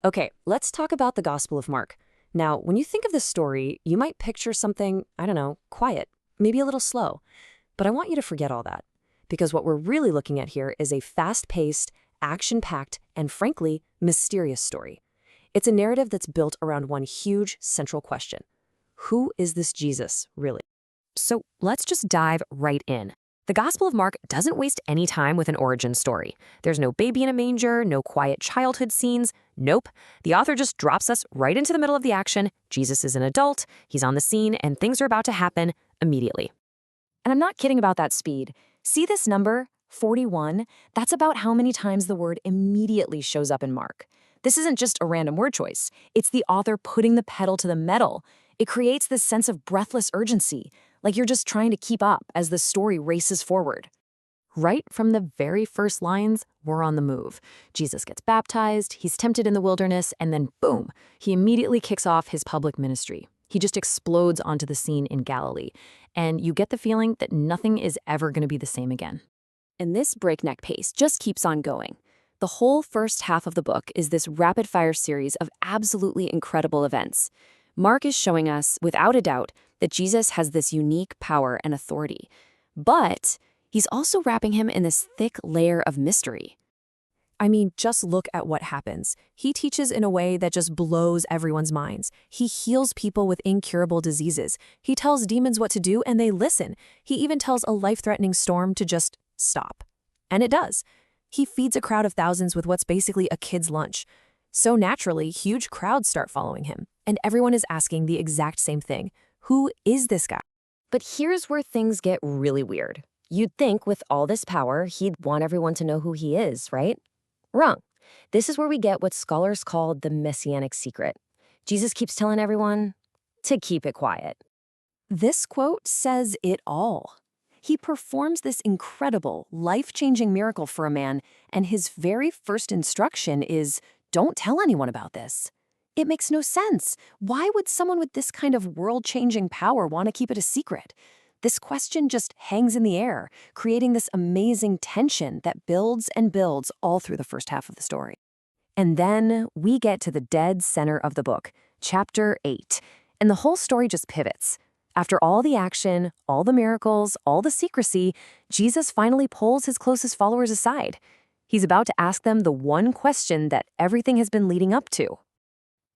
Okay, let's talk about the Gospel of Mark. Now, when you think of this story, you might picture something, I don't know, quiet, maybe a little slow. But I want you to forget all that. Because what we're really looking at here is a fast-paced, action-packed, and frankly, mysterious story. It's a narrative that's built around one huge central question. Who is this Jesus, really? So let's just dive right in. The Gospel of Mark doesn't waste any time with an origin story. There's no baby in a manger, no quiet childhood scenes. Nope. The author just drops us right into the middle of the action. Jesus is an adult, he's on the scene, and things are about to happen immediately. And I'm not kidding about that speed. See this number, 41? That's about how many times the word immediately shows up in Mark. This isn't just a random word choice. It's the author putting the pedal to the metal. It creates this sense of breathless urgency, like you're just trying to keep up as the story races forward. Right from the very first lines, we're on the move. Jesus gets baptized, he's tempted in the wilderness, and then boom, he immediately kicks off his public ministry. He just explodes onto the scene in Galilee, and you get the feeling that nothing is ever going to be the same again. And this breakneck pace just keeps on going. The whole first half of the book is this rapid-fire series of absolutely incredible events. Mark is showing us, without a doubt, that Jesus has this unique power and authority. But he's also wrapping him in this thick layer of mystery. I mean, just look at what happens. He teaches in a way that just blows everyone's minds. He heals people with incurable diseases. He tells demons what to do and they listen. He even tells a life-threatening storm to just stop. And it does. He feeds a crowd of thousands with what's basically a kid's lunch. So naturally, huge crowds start following him. And everyone is asking the exact same thing. Who is this guy? But here's where things get really weird. You'd think with all this power, he'd want everyone to know who he is, right? Wrong. This is where we get what scholars call the messianic secret. Jesus keeps telling everyone to keep it quiet. This quote says it all. He performs this incredible, life-changing miracle for a man, and his very first instruction is, don't tell anyone about this. It makes no sense. Why would someone with this kind of world-changing power want to keep it a secret? This question just hangs in the air, creating this amazing tension that builds and builds all through the first half of the story. And then we get to the dead center of the book, chapter 8, and the whole story just pivots. After all the action, all the miracles, all the secrecy, Jesus finally pulls his closest followers aside. He's about to ask them the one question that everything has been leading up to.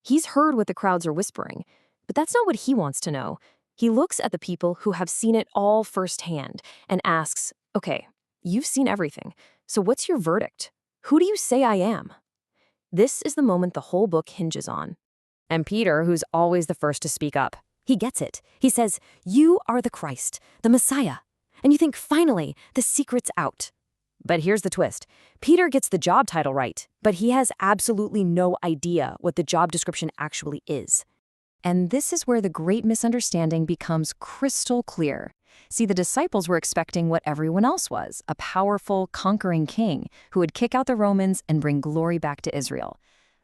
He's heard what the crowds are whispering, but that's not what he wants to know. He looks at the people who have seen it all firsthand and asks, okay, you've seen everything, so what's your verdict? Who do you say I am? This is the moment the whole book hinges on. And Peter, who's always the first to speak up, he gets it. He says, you are the Christ, the Messiah. And you think, finally, the secret's out. But here's the twist. Peter gets the job title right, but he has absolutely no idea what the job description actually is. And this is where the great misunderstanding becomes crystal clear. See, the disciples were expecting what everyone else was, a powerful, conquering king who would kick out the Romans and bring glory back to Israel.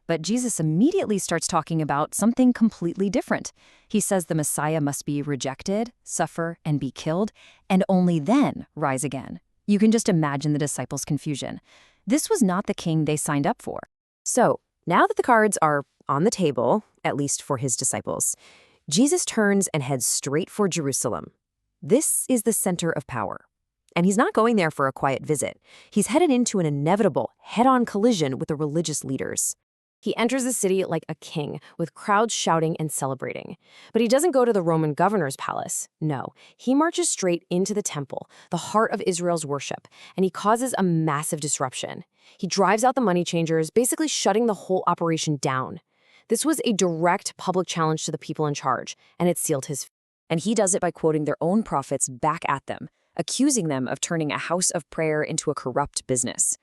But Jesus immediately starts talking about something completely different. He says the Messiah must be rejected, suffer, and be killed, and only then rise again. You can just imagine the disciples' confusion. This was not the king they signed up for. So, now that the cards are on the table, at least for his disciples, Jesus turns and heads straight for Jerusalem. This is the center of power. And he's not going there for a quiet visit. He's headed into an inevitable, head-on collision with the religious leaders. He enters the city like a king, with crowds shouting and celebrating. But he doesn't go to the Roman governor's palace. No, he marches straight into the temple, the heart of Israel's worship, and he causes a massive disruption. He drives out the money changers, basically shutting the whole operation down. This was a direct public challenge to the people in charge, and it sealed his fate. And he does it by quoting their own prophets back at them, accusing them of turning a house of prayer into a corrupt business.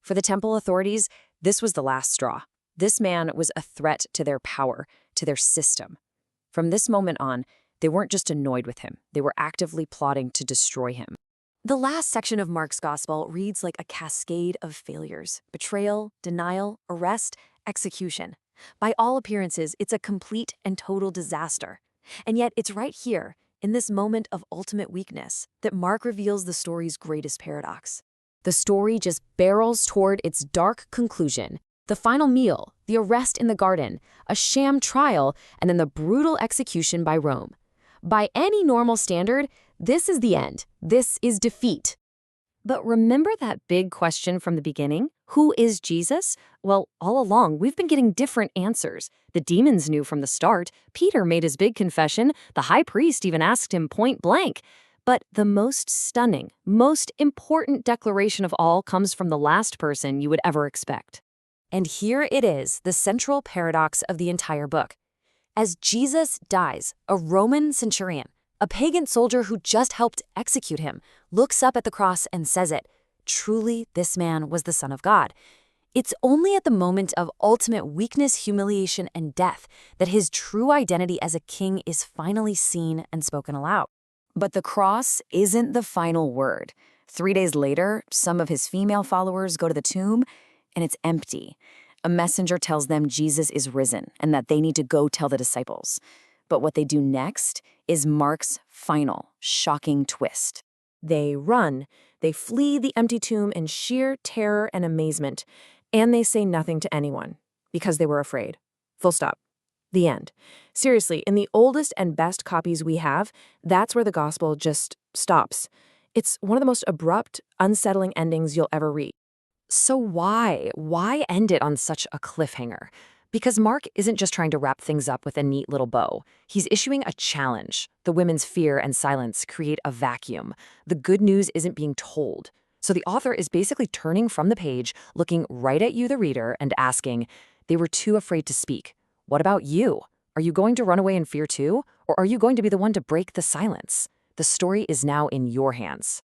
For the temple authorities, this was the last straw. This man was a threat to their power, to their system. From this moment on, they weren't just annoyed with him, they were actively plotting to destroy him. The last section of Mark's gospel reads like a cascade of failures: betrayal, denial, arrest, execution. By all appearances, it's a complete and total disaster. And yet it's right here, in this moment of ultimate weakness, that Mark reveals the story's greatest paradox. The story just barrels toward its dark conclusion. The final meal, the arrest in the garden, a sham trial, and then the brutal execution by Rome. By any normal standard, this is the end. This is defeat. But remember that big question from the beginning? Who is Jesus? Well, all along, we've been getting different answers. The demons knew from the start. Peter made his big confession. The high priest even asked him point blank. But the most stunning, most important declaration of all comes from the last person you would ever expect. And here it is, the central paradox of the entire book. As Jesus dies, a Roman centurion, a pagan soldier who just helped execute him, looks up at the cross and says it. Truly, this man was the Son of God. It's only at the moment of ultimate weakness, humiliation, and death that his true identity as a king is finally seen and spoken aloud. But the cross isn't the final word. 3 days later, some of his female followers go to the tomb, and it's empty. A messenger tells them Jesus is risen and that they need to go tell the disciples. But what they do next is Mark's final, shocking twist. They run. They flee the empty tomb in sheer terror and amazement, and they say nothing to anyone because they were afraid. Full stop. The end. Seriously, in the oldest and best copies we have, that's where the gospel just stops. It's one of the most abrupt, unsettling endings you'll ever read. So why? Why end it on such a cliffhanger? Because Mark isn't just trying to wrap things up with a neat little bow. He's issuing a challenge. The women's fear and silence create a vacuum. The good news isn't being told. So the author is basically turning from the page, looking right at you, the reader, and asking, they were too afraid to speak. What about you? Are you going to run away in fear too? Or are you going to be the one to break the silence? The story is now in your hands.